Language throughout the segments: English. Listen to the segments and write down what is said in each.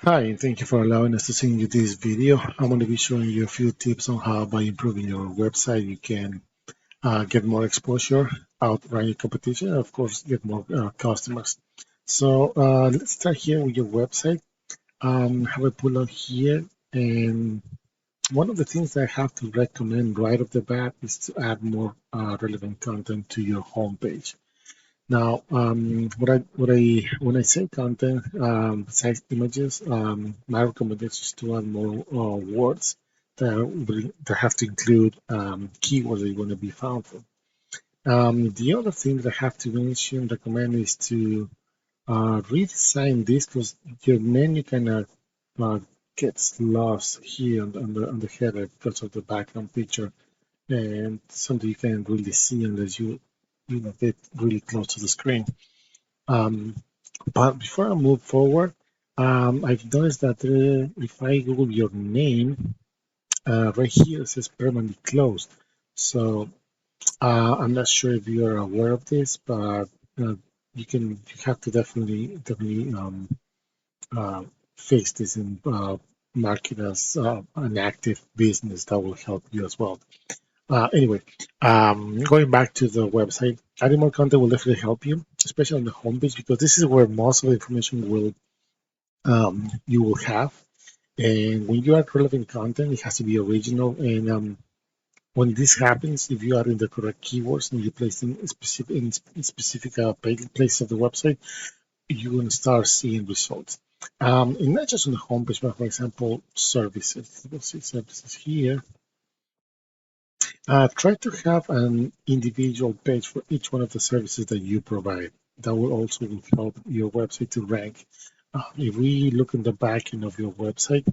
Hi, and thank you for allowing us to send you this video. I'm going to be showing you a few tips on how by improving your website you can get more exposure, outrun your competition, and of course get more customers. So let's start here with your website. Have a pull up here, and one of the things that I have to recommend right off the bat is to add more relevant content to your homepage. Now, when I say content, besides images, my recommendation is to add more words that have to include keywords that you want to be found for. The other thing that I have to recommend is to redesign this because your menu kind of uh, gets lost here on the header because of the background picture and something you can't really see unless you get really close to the screen. Um, but before I move forward, I've noticed that if I Google your name, right here it says permanently closed. So I'm not sure if you are aware of this, but you have to definitely uh, fix this and mark it as an active business. That will help you as well. Anyway, going back to the website, adding more content will definitely help you, especially on the homepage, because this is where most of the information will you will have. And when you add relevant content, it has to be original. And when this happens, if you are in the correct keywords and you place them in specific places of the website, you're going to start seeing results. And not just on the homepage, but for example, services. Let's see services here. Try to have an individual page for each one of the services that you provide. That will also help your website to rank. If we look in the back end of your website,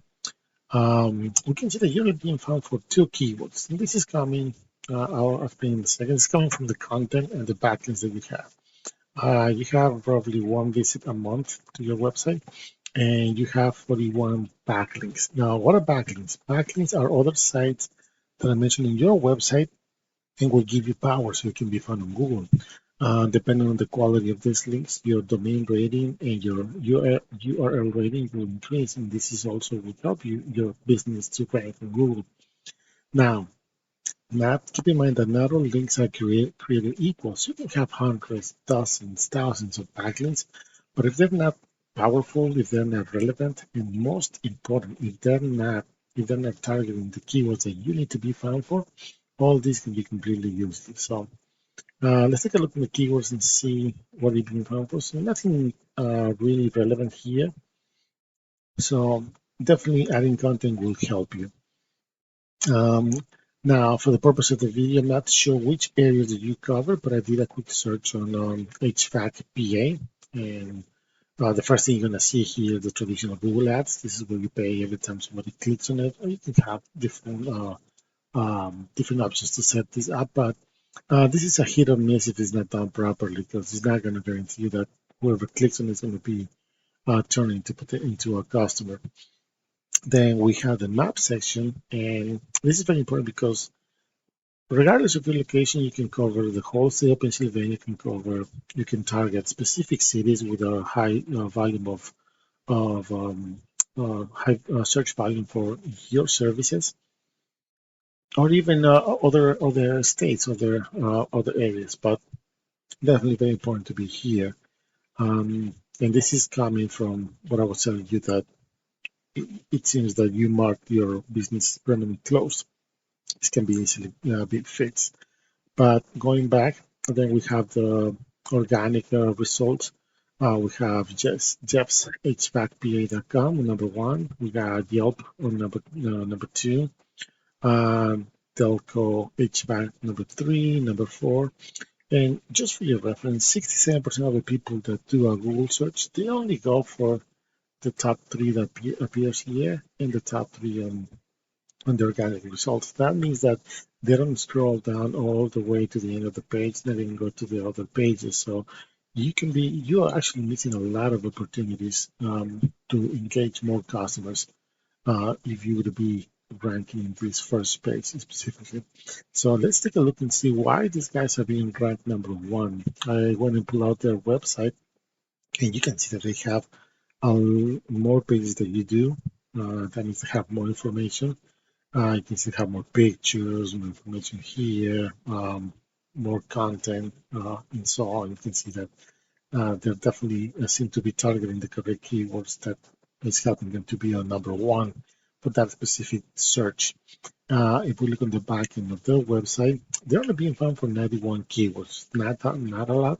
we can see that you're being found for two keywords. And this is coming, I'll explain in a second, it's coming from the content and the backlinks that you have. You have roughly one visit a month to your website, and you have 41 backlinks. Now, what are backlinks? Backlinks are other sites that I mentioned in your website and will give you power so you can be found on Google. Depending on the quality of these links, your domain rating and your URL rating will increase, and this is also will help your business to rank on Google. Now, keep in mind that not all links are created equal. So you can have hundreds, dozens, thousands of backlinks, but if they're not powerful, if they're not relevant, and most important, if they're not targeting the keywords that you need to be found for, all these can be completely useless. So let's take a look at the keywords and see what you can found for. So nothing really relevant here. So definitely adding content will help you. Um, Now, for the purpose of the video, I'm not sure which areas that you cover, but I did a quick search on hvac-PA, and the first thing you're going to see here is the traditional Google Ads. This is where you pay every time somebody clicks on it, or you can have different options to set this up, but this is a hit or miss if it's not done properly, because it's not going to guarantee you that whoever clicks on it is going to be turned into a customer. Then we have the map section, and this is very important because regardless of your location, you can cover the whole state of Pennsylvania. You can target specific cities with a high volume of high search volume for your services, or even other states, other areas. But definitely very important to be here. And this is coming from what I was telling you, that it seems that you marked your business permanently closed. This can be easily be fixed. But going back, then we have the organic results. We have Jeff's HVACPA.com, number one. We got Yelp on number two. Delco HVAC number three, number four. And just for your reference, 67% of the people that do a Google search, they only go for the top three that appears here and the top three on the organic results. That means that they don't scroll down all the way to the end of the page, they even go to the other pages. So you are actually missing a lot of opportunities to engage more customers if you would be ranking in this first page specifically. So let's take a look and see why these guys are being ranked number one. I went and pull out their website, and you can see that they have more pages that you do, that needs to have more information. You can see have more pictures, more information here, more content, and so on. You can see that they definitely seem to be targeting the correct keywords that is helping them to be on number one for that specific search. If we look on the back end of their website, they're only being found for 91 keywords. Not a lot,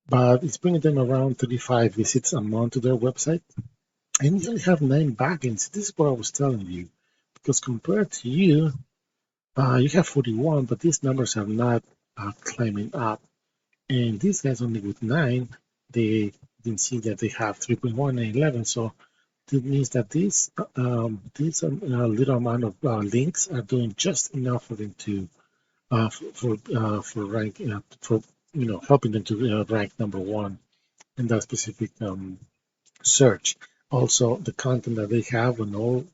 but it's bringing them around 35 visits a month to their website. And you only have 9 backlinks. This is what I was telling you. Because compared to you, you have 41, but these numbers are not climbing up. And these guys only with 9, they can see that they have 3.1 and 11. So it means that these little amount of links are doing just enough for them to for rank for helping them to rank number one in that specific search. Also, the content that they have in all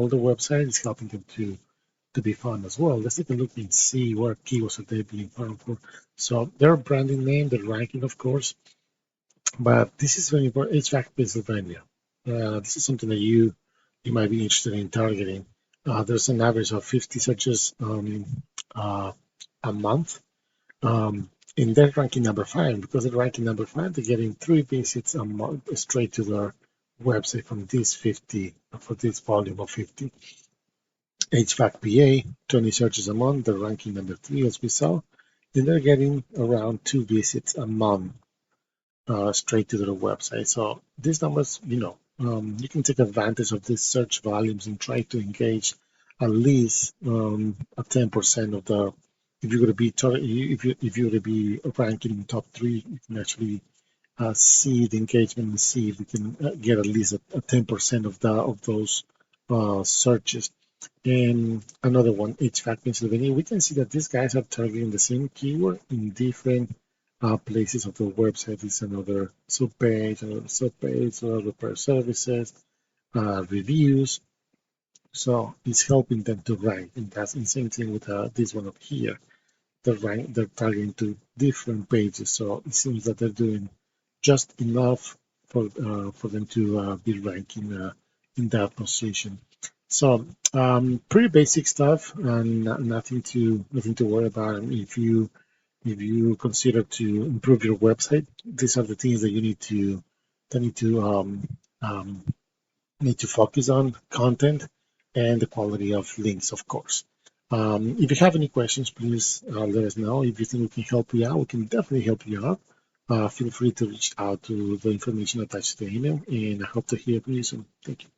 the websites is helping them to be found as well. Let's take a look and see what keywords are they being found for. So their branding name, their ranking, of course, but this is very important. HVAC Pennsylvania. This is something that you might be interested in targeting. There's an average of 50 searches uh, a month. And they're ranking number 5. Because they're ranking number 5, they're getting 3 visits a month straight to their website from this 50 for this volume of 50. HVAC PA, 20 searches a month. They're ranking number 3 as we saw. And they're getting around 2 visits a month straight to their website. So these numbers, you can take advantage of these search volumes and try to engage at least a 10% of the. If you're going to be if you're going to be ranking in top 3, you can actually see the engagement and see if you can get at least a 10% of those searches. And another one, HVAC Pennsylvania, we can see that these guys are targeting the same keyword in different places of the website. Is another subpage, repair services, reviews. So it's helping them to rank, and that's the same thing with this one up here. They're targeting to different pages, so it seems that they're doing just enough for them to be ranking in that position. So pretty basic stuff, and nothing to worry about. And if you consider to improve your website, these are the things that you need to focus on: content and the quality of links, of course. If you have any questions, please let us know. If you think we can help you out, we can definitely help you out. Feel free to reach out to the information attached to the email, and I hope to hear from you soon. Thank you.